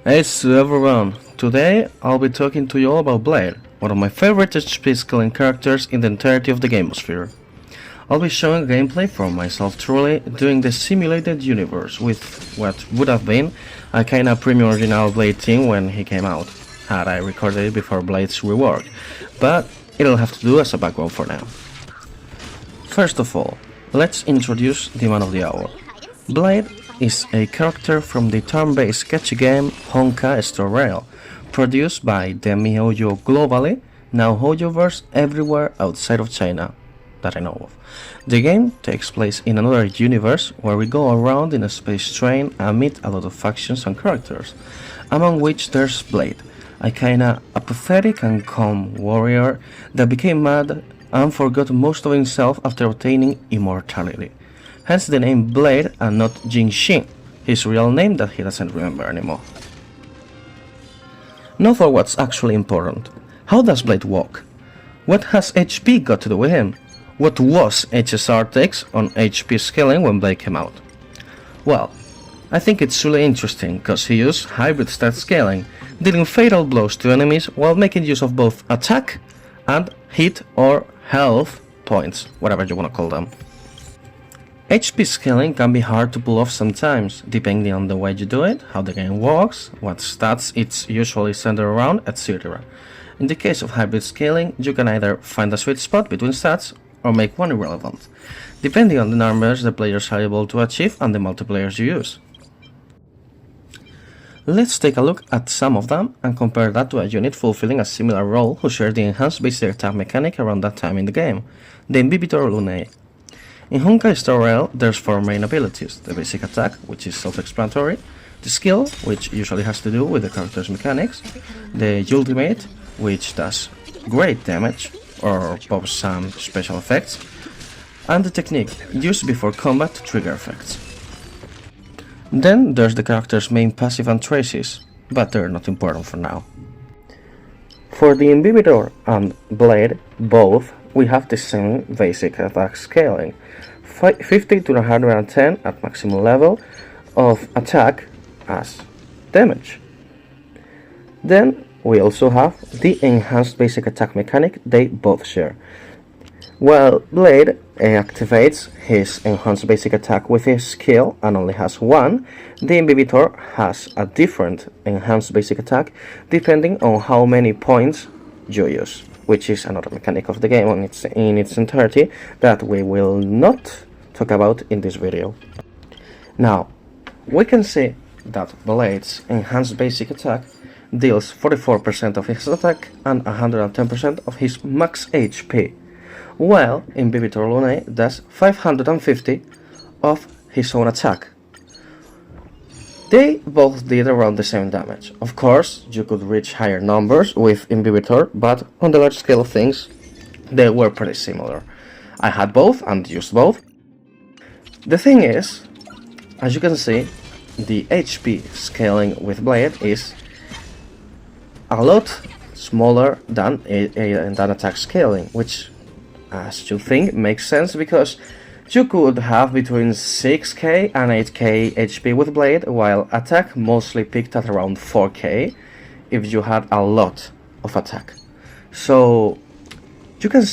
Hey everyone, today I'll be talking to you all about Blade, one of my favorite HP scaling characters in the entirety of the Gameosphere. I'll be showing gameplay from myself truly doing the simulated universe with what would have been a kinda premium original Blade team when he came out, had I recorded it before Blade's rework, but it'll have to do as a background for now. First of all, let's introduce the man of the hour. Blade is a character from the turn-based sketchy game Honkai Star Rail, produced by the miHoYo globally, now HoYoverse everywhere outside of China that I know of. The game takes place in another universe where we go around in a space train and meet a lot of factions and characters, among which there's Blade, a kinda apathetic and calm warrior that became mad and forgot most of himself after obtaining immortality. Hence the name Blade and not Jinxin, his real name that he doesn't remember anymore. Now for what's actually important. How does Blade walk? What has HP got to do with him? What was HSR takes on HP scaling when Blade came out? Well, I think it's really interesting because he used hybrid stat scaling, dealing fatal blows to enemies while making use of both attack and hit or health points, whatever you wanna call them. HP scaling can be hard to pull off sometimes, depending on the way you do it, how the game works, what stats it's usually centered around, etc. In the case of hybrid scaling, you can either find a sweet spot between stats or make one irrelevant, depending on the numbers the players are able to achieve and the multiplayers you use. Let's take a look at some of them and compare that to a unit fulfilling a similar role who shared the enhanced basic attack mechanic around that time in the game, the Inhibitor Lunae. In Honkai Star Rail, there's 4 main abilities: the basic attack, which is self-explanatory, the skill, which usually has to do with the character's mechanics, the ultimate, which does great damage or pops some special effects, and the technique, used before combat to trigger effects. Then there's the character's main passive and traces, but they're not important for now. For the Inhibitor and Blade, both, we have the same basic attack scaling, 50 to 110 at maximum level of attack as damage. Then we also have the enhanced basic attack mechanic they both share. While Blade activates his enhanced basic attack with his skill and only has one, the Inhibitor has a different enhanced basic attack depending on how many points you use, which is another mechanic of the game in its entirety that we will not talk about in this video. Now, we can see that Blade's enhanced basic attack deals 44% of his attack and 110% of his max HP, while Inhibitor Lunae does 550 of his own attack. They both did around the same damage. Of course, you could reach higher numbers with Inhibitor, but on the large scale of things, they were pretty similar. I had both and used both. The thing is, as you can see, the HP scaling with Blade is a lot smaller than attack scaling, which, as you think, makes sense because you could have between 6k and 8k HP with Blade, while attack mostly peaked at around 4k if you had a lot of attack. So you can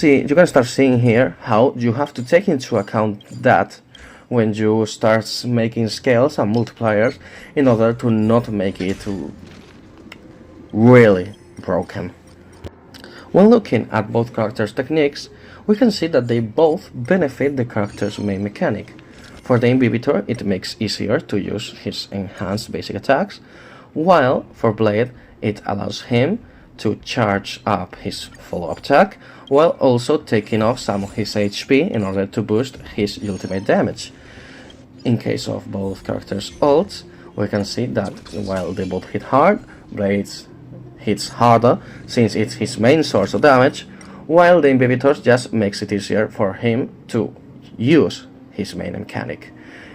start seeing here how you have to take into account that when you start making scales and multipliers in order to not make it really broken. When looking at both characters' techniques, we can see that they both benefit the character's main mechanic. For the Inhibitor, it makes easier to use his enhanced basic attacks, while for Blade, it allows him to charge up his follow-up attack, while also taking off some of his HP in order to boost his ultimate damage. In case of both characters' ults, we can see that while they both hit hard, Blade hits harder since it's his main source of damage, while the Inhibitor just makes it easier for him to use his main mechanic.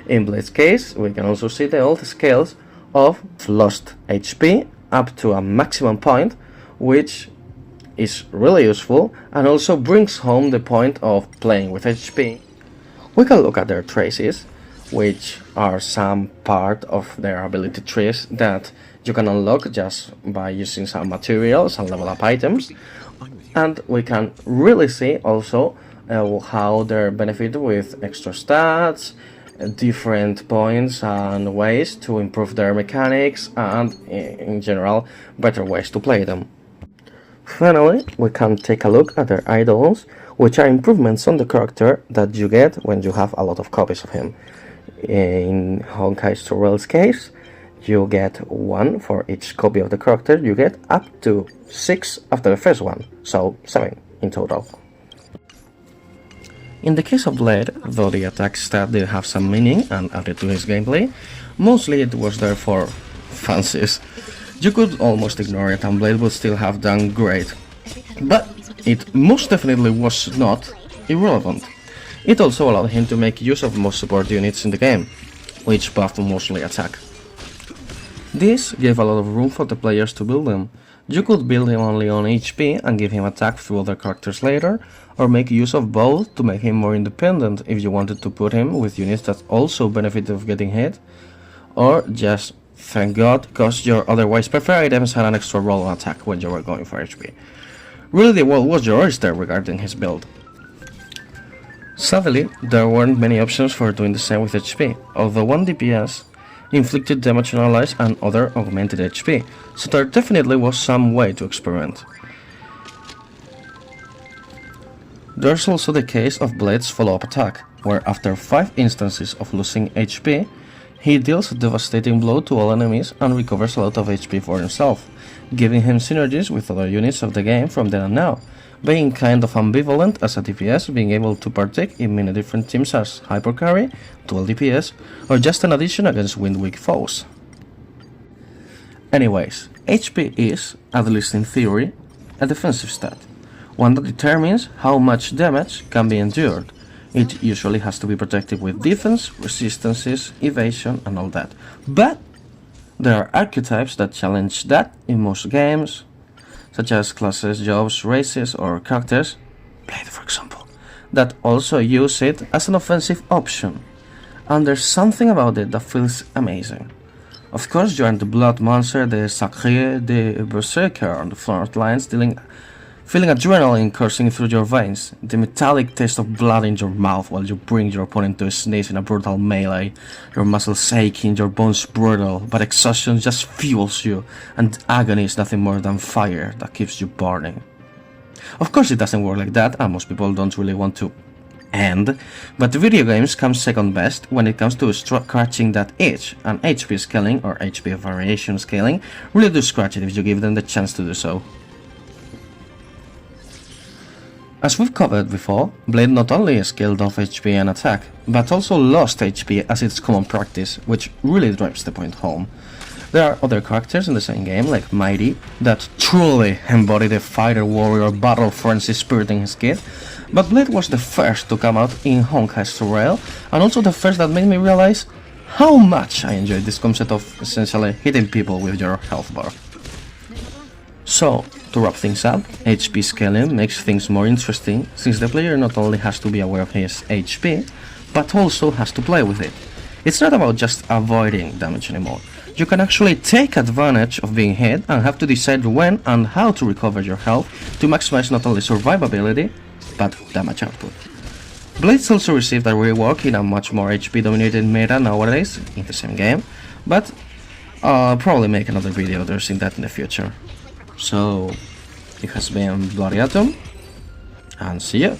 In Blade's case, we can also see the ult scales of lost HP up to a maximum point, which is really useful and also brings home the point of playing with HP. We can look at their traces, which are some part of their ability trees that you can unlock just by using some materials and level up items, and we can really see also how they're benefited with extra stats, different points and ways to improve their mechanics, and in general better ways to play them. Finally, we can take a look at their idols, which are improvements on the character that you get when you have a lot of copies of him. In Honkai Star Rail's case, you get 1 for each copy of the character. You get up to 6 after the first one, so 7 in total. In the case of Blade, though the attack stat did have some meaning and added to his gameplay, mostly it was there for fancies. You could almost ignore it and Blade would still have done great. But it most definitely was not irrelevant. It also allowed him to make use of most support units in the game, which buffed mostly attack. This gave a lot of room for the players to build him. You could build him only on HP and give him attack through other characters later, or make use of both to make him more independent if you wanted to put him with units that also benefit of getting hit, or just, thank God, cause your otherwise preferred items had an extra roll on attack when you were going for HP. Really, the world was your oyster regarding his build. Sadly, there weren't many options for doing the same with HP, although 1 DPS inflicted damage on allies and other augmented HP, so there definitely was some way to experiment. There's also the case of Blade's follow-up attack, where after 5 instances of losing HP, he deals a devastating blow to all enemies and recovers a lot of HP for himself, giving him synergies with other units of the game from then on now, being kind of ambivalent as a DPS, being able to partake in many different teams as hyper carry, dual DPS, or just an addition against wind weak foes. Anyways, HP is, at least in theory, a defensive stat, one that determines how much damage can be endured. It usually has to be protected with defense, resistances, evasion, and all that. But there are archetypes that challenge that in most games, such as classes, jobs, races, or characters, Blade for example, that also use it as an offensive option. And there's something about it that feels amazing. Of course, you are the blood monster, the sacré, the berserker on the front lines, feeling adrenaline coursing through your veins, the metallic taste of blood in your mouth while you bring your opponent to a sneeze in a brutal melee, your muscles aching, your bones brittle, but exhaustion just fuels you, and agony is nothing more than fire that keeps you burning. Of course it doesn't work like that, and most people don't really want to end, but video games come second best when it comes to scratching that itch, and HP scaling, or HP variation scaling, really do scratch it if you give them the chance to do so. As we've covered before, Blade not only scaled off HP and attack, but also lost HP as its common practice, which really drives the point home. There are other characters in the same game, like Mydei, that truly embody the fighter warrior battle frenzy spirit in his kit, but Blade was the first to come out in Honkai Star Rail, and also the first that made me realize how much I enjoyed this concept of essentially hitting people with your health bar. So, to wrap things up, HP scaling makes things more interesting, since the player not only has to be aware of his HP, but also has to play with it. It's not about just avoiding damage anymore. You can actually take advantage of being hit and have to decide when and how to recover your health to maximize not only survivability, but damage output. Blades also received a rework in a much more HP dominated meta nowadays in the same game, but I'll probably make another video addressing that in the future. So, it has been Bloody Atom, and see ya!